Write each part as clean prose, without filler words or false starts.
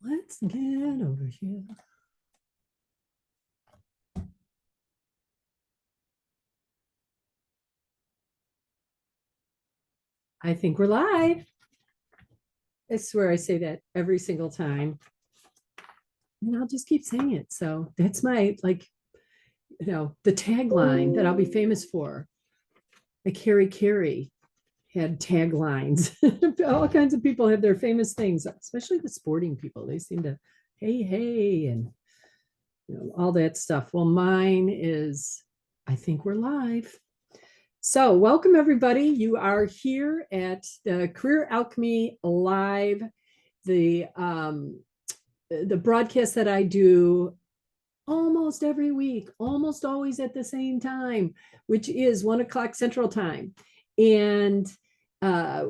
Let's get over here. I think we're live. I swear I say that every single time. And I'll just keep saying it. So that's my the tagline that I'll be famous for. Like Carrie had taglines. All kinds of people have their famous things, especially the sporting people. They seem to, hey, and all that stuff. Well, mine is I think we're live. So, welcome everybody. You are here at the Career Alchemy Live, the broadcast that I do almost every week, almost always at the same time, which is 1 o'clock Central Time. And uh,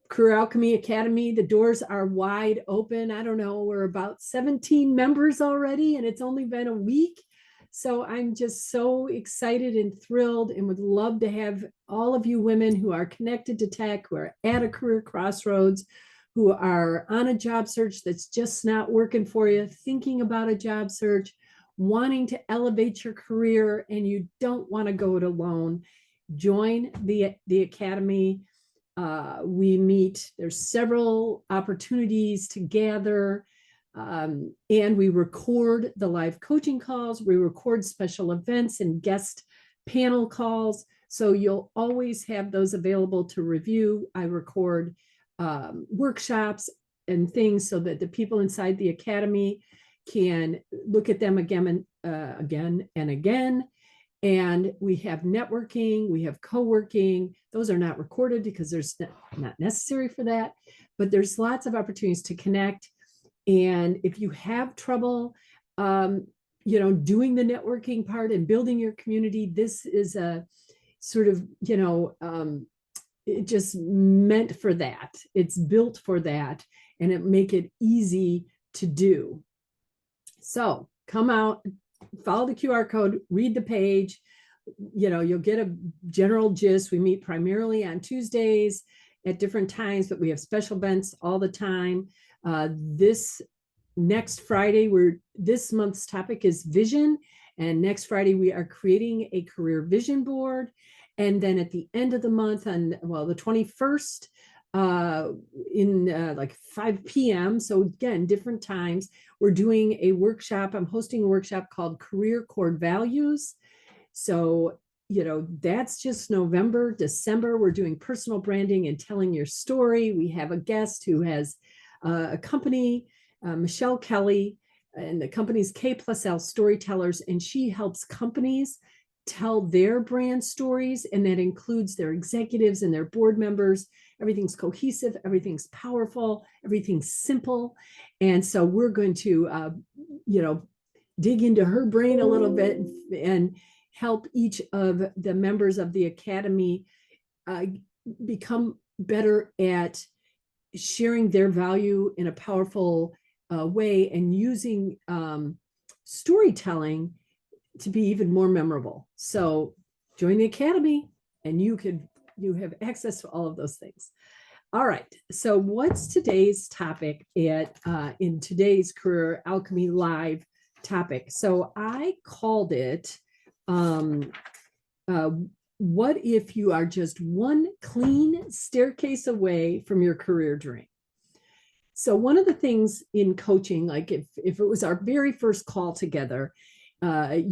Career Alchemy Academy, the doors are wide open. I don't know, we're about 17 members already, and it's only been a week. So I'm just so excited and thrilled and would love to have all of you women who are connected to tech, who are at a career crossroads, who are on a job search that's just not working for you, thinking about a job search, wanting to elevate your career, and you don't want to go it alone. Join the Academy. We meet, there's several opportunities to gather, and we record the live coaching calls. We record special events and guest panel calls. So you'll always have those available to review. I record workshops and things so that the people inside the Academy can look at them again and again. And we have networking, we have co-working. Those are not recorded because there's not necessary for that, but there's lots of opportunities to connect. And if you have trouble, doing the networking part and building your community, this is a sort of, it just meant for that. It's built for that, and it make it easy to do. So come out, follow the QR code, read the page. You'll get a general gist. We meet primarily on Tuesdays at different times, but we have special events all the time. This next Friday, this month's topic is vision. And next Friday, we are creating a career vision board. And then at the end of the month, on the 21st, in like 5 p.m. So again, different times, we're doing a workshop. I'm hosting a workshop called Career Core Values. So, that's just November. December, we're doing personal branding and telling your story. We have a guest who has a company, Michelle Kelly, and the company's K+L Storytellers, and she helps companies tell their brand stories, and that includes their executives and their board members. Everything's cohesive, everything's powerful, everything's simple. And so we're going to, dig into her brain a little bit and help each of the members of the Academy become better at sharing their value in a powerful way and using storytelling to be even more memorable. So join the Academy and you have access to all of those things. All right. So what's today's topic in today's Career Alchemy Live topic? So I called it, what if you are just one clean staircase away from your career dream? So one of the things in coaching, like if it was our very first call together, my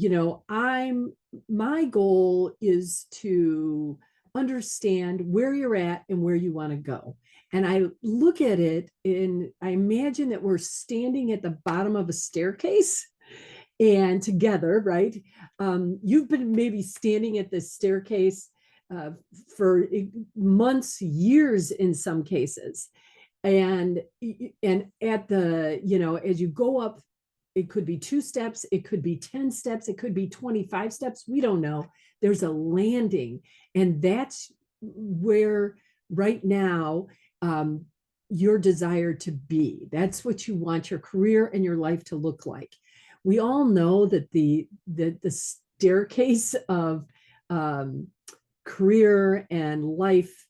goal is to understand where you're at and where you want to go. And I look at it and I imagine that we're standing at the bottom of a staircase and together, right? You've been maybe standing at this staircase for months, years in some cases. And at the, as you go up, it could be 2 steps, it could be 10 steps, it could be 25 steps. We don't know. There's a landing. And that's where right now you're desired to be. That's what you want your career and your life to look like. We all know that the staircase of career and life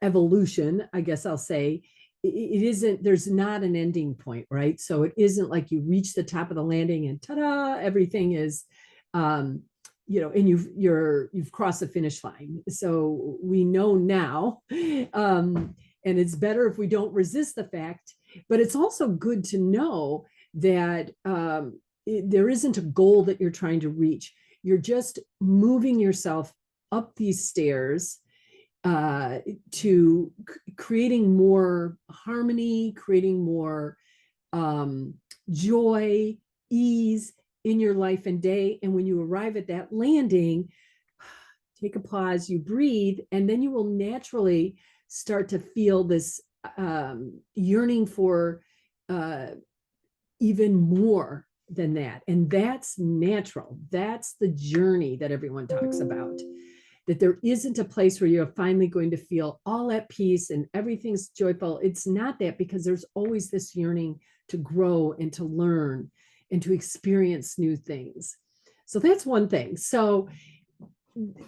evolution, I guess I'll say, it isn't, there's not an ending point, right? So it isn't like you reach the top of the landing and ta-da, everything is, and you've crossed the finish line. So we know now, and it's better if we don't resist the fact, but it's also good to know that there isn't a goal that you're trying to reach. You're just moving yourself up these stairs to creating more harmony, creating more joy, ease in your life and day. And when you arrive at that landing, take a pause, you breathe, and then you will naturally start to feel this yearning for even more than that. And that's natural. That's the journey that everyone talks about. That there isn't a place where you're finally going to feel all at peace and everything's joyful. It's not that, because there's always this yearning to grow and to learn and to experience new things. So that's one thing. So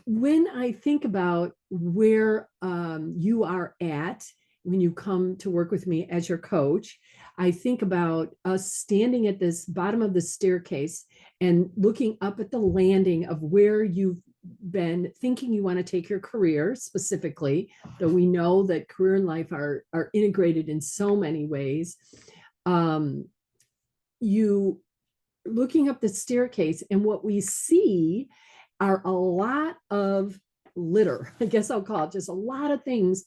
when I think about where you are at when you come to work with me as your coach, I think about us standing at this bottom of the staircase and looking up at the landing of where you've been thinking you want to take your career specifically, though we know that career and life are integrated in so many ways. You looking up the staircase, and what we see are a lot of litter. I guess I'll call it just a lot of things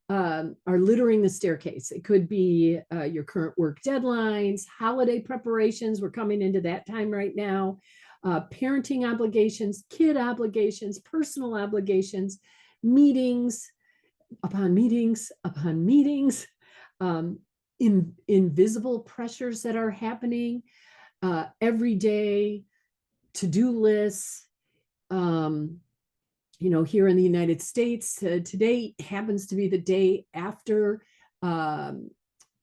are littering the staircase. It could be your current work deadlines, holiday preparations. We're coming into that time right now. Parenting obligations, kid obligations, personal obligations, meetings upon meetings upon meetings, invisible pressures that are happening, everyday to-do lists. Here in the United States, today happens to be the day after,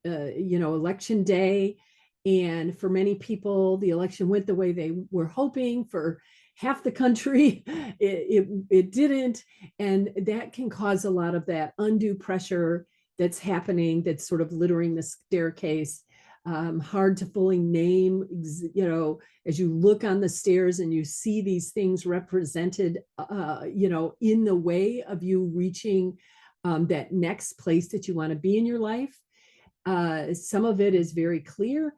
election day. And for many people, the election went the way they were hoping. For half the country, it didn't. And that can cause a lot of that undue pressure that's happening, that's sort of littering the staircase. Hard to fully name, as you look on the stairs and you see these things represented, in the way of you reaching that next place that you want to be in your life. Some of it is very clear.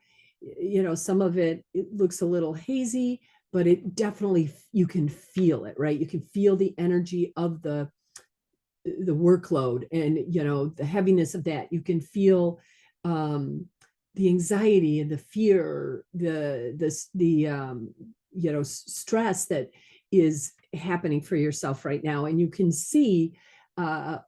Some of it looks a little hazy, but it definitely, you can feel it, right? You can feel the energy of the workload and, the heaviness of that. You can feel the anxiety and the fear, the stress that is happening for yourself right now. And you can see, I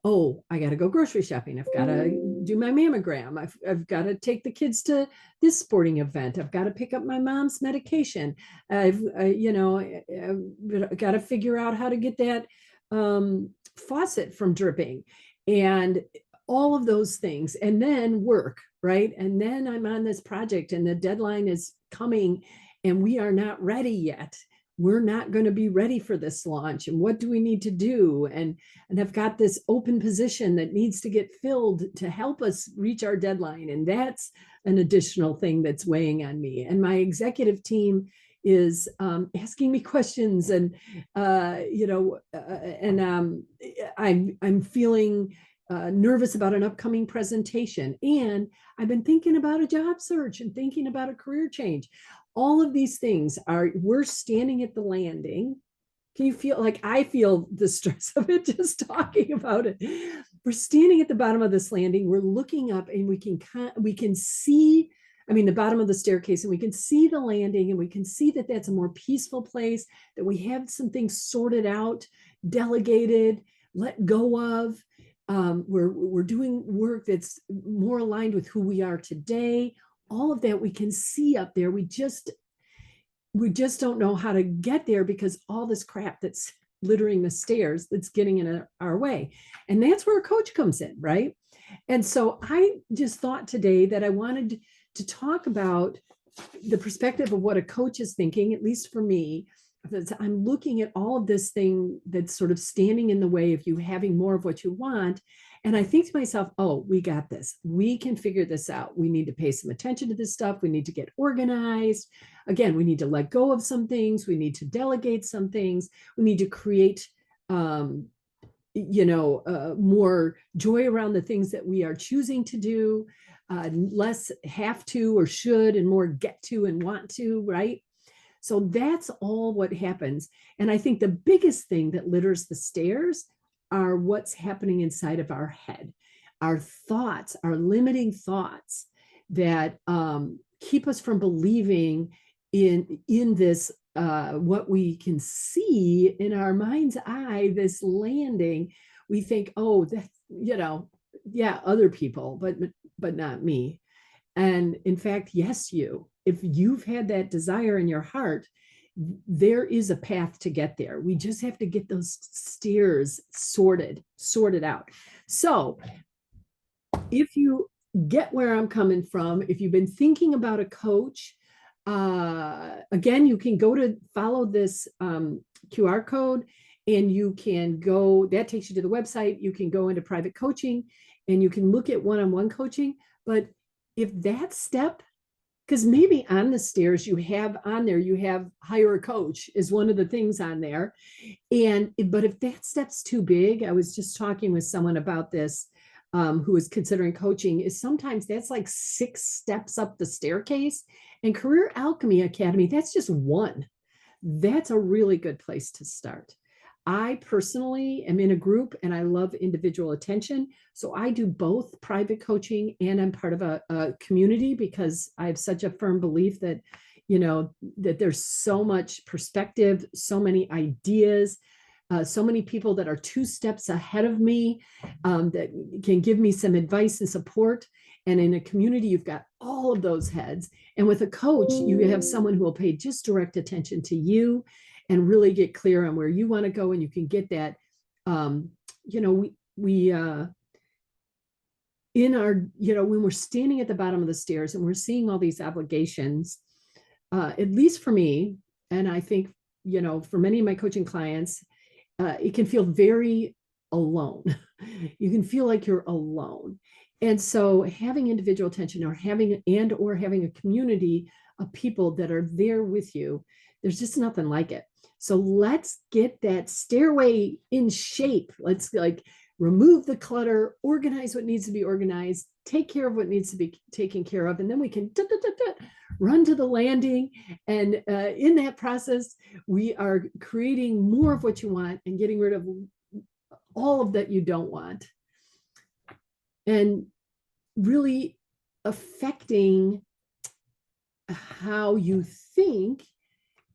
got to go grocery shopping. I've got to do my mammogram. I've got to take the kids to this sporting event. I've got to pick up my mom's medication. I've got to figure out how to get that faucet from dripping, and all of those things. And then work, right? And then I'm on this project and the deadline is coming and we are not ready yet. We're not going to be ready for this launch. And what do we need to do? And I've got this open position that needs to get filled to help us reach our deadline. And that's an additional thing that's weighing on me. And my executive team is asking me questions, and I'm feeling nervous about an upcoming presentation. And I've been thinking about a job search and thinking about a career change. All of these things we're standing at the landing. Can you feel, like I feel the stress of it just talking about it? We're standing at the bottom of this landing. We're looking up and we can see, the bottom of the staircase, and we can see the landing, and we can see that that's a more peaceful place, that we have some things sorted out, delegated, let go of. We're doing work that's more aligned with who we are today. All of that we can see up there. We just don't know how to get there because all this crap that's littering the stairs that's getting in our way. And that's where a coach comes in, right? And so I just thought today that I wanted to talk about the perspective of what a coach is thinking, at least for me. I'm looking at all of this thing that's sort of standing in the way of you having more of what you want. And I think to myself, oh, we got this. We can figure this out. We need to pay some attention to this stuff. We need to get organized. Again, we need to let go of some things. We need to delegate some things. We need to create, more joy around the things that we are choosing to do, less have to or should, and more get to and want to, right? So that's all what happens. And I think the biggest thing that litters the stairs are what's happening inside of our head, our thoughts, our limiting thoughts that keep us from believing in this, what we can see in our mind's eye, this landing. We think, oh, that, yeah, other people, but not me. And in fact, yes, if you've had that desire in your heart, there is a path to get there. We just have to get those stairs sorted out. So if you get where I'm coming from, if you've been thinking about a coach, again, you can go to follow this QR code, and you can go, that takes you to the website. You can go into private coaching, and you can look at one-on-one coaching. But if that step, because maybe on the stairs you have hire a coach is one of the things on there. But if that step's too big, I was just talking with someone about this, who is considering coaching, is sometimes that's like 6 steps up the staircase. And Career Alchemy Academy, that's just one. That's a really good place to start. I personally am in a group, and I love individual attention. So I do both private coaching, and I'm part of a community, because I have such a firm belief that, that there's so much perspective, so many ideas, so many people that are 2 steps ahead of me, that can give me some advice and support. And in a community, you've got all of those heads. And with a coach, you have someone who will pay just direct attention to you and really get clear on where you want to go. And you can get that, in our, when we're standing at the bottom of the stairs and we're seeing all these obligations, at least for me, and I think, for many of my coaching clients, it can feel very alone. You can feel like you're alone. And so having individual attention, or having a community of people that are there with you, there's just nothing like it. So let's get that stairway in shape. Let's remove the clutter, organize what needs to be organized, take care of what needs to be taken care of, and then we can run to the landing. And in that process, we are creating more of what you want and getting rid of all of that you don't want, and really affecting how you think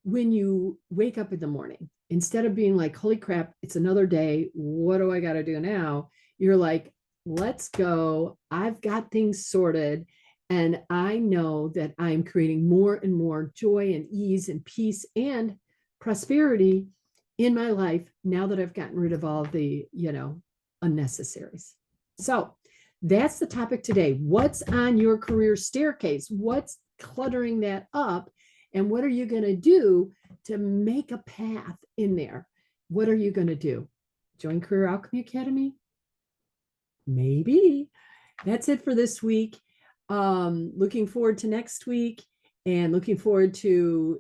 when you wake up in the morning. Instead of being like, holy crap, it's another day, what do I got to do now? You're like, let's go. I've got things sorted. And I know that I'm creating more and more joy and ease and peace and prosperity in my life now that I've gotten rid of all the, unnecessaries. So that's the topic today. What's on your career staircase? What's cluttering that up? And what are you going to do to make a path in there? What are you going to do? Join Career Alchemy Academy? Maybe. That's it for this week. Looking forward to next week, and looking forward to,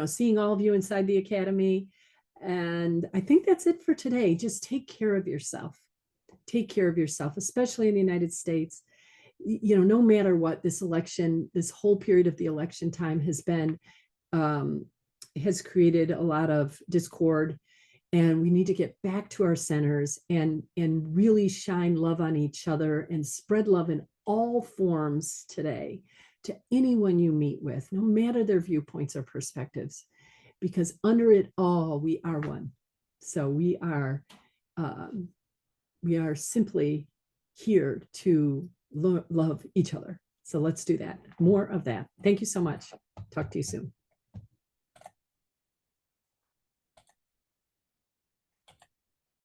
seeing all of you inside the Academy. And I think that's it for today. Just take care of yourself. Take care of yourself, especially in the United States. No matter what, this election, this whole period of the election time has been, has created a lot of discord, and we need to get back to our centers and really shine love on each other and spread love in all forms today to anyone you meet with, no matter their viewpoints or perspectives, because under it all, we are one. So we are simply here to love each other. So let's do that. More of that. Thank you so much. Talk to you soon.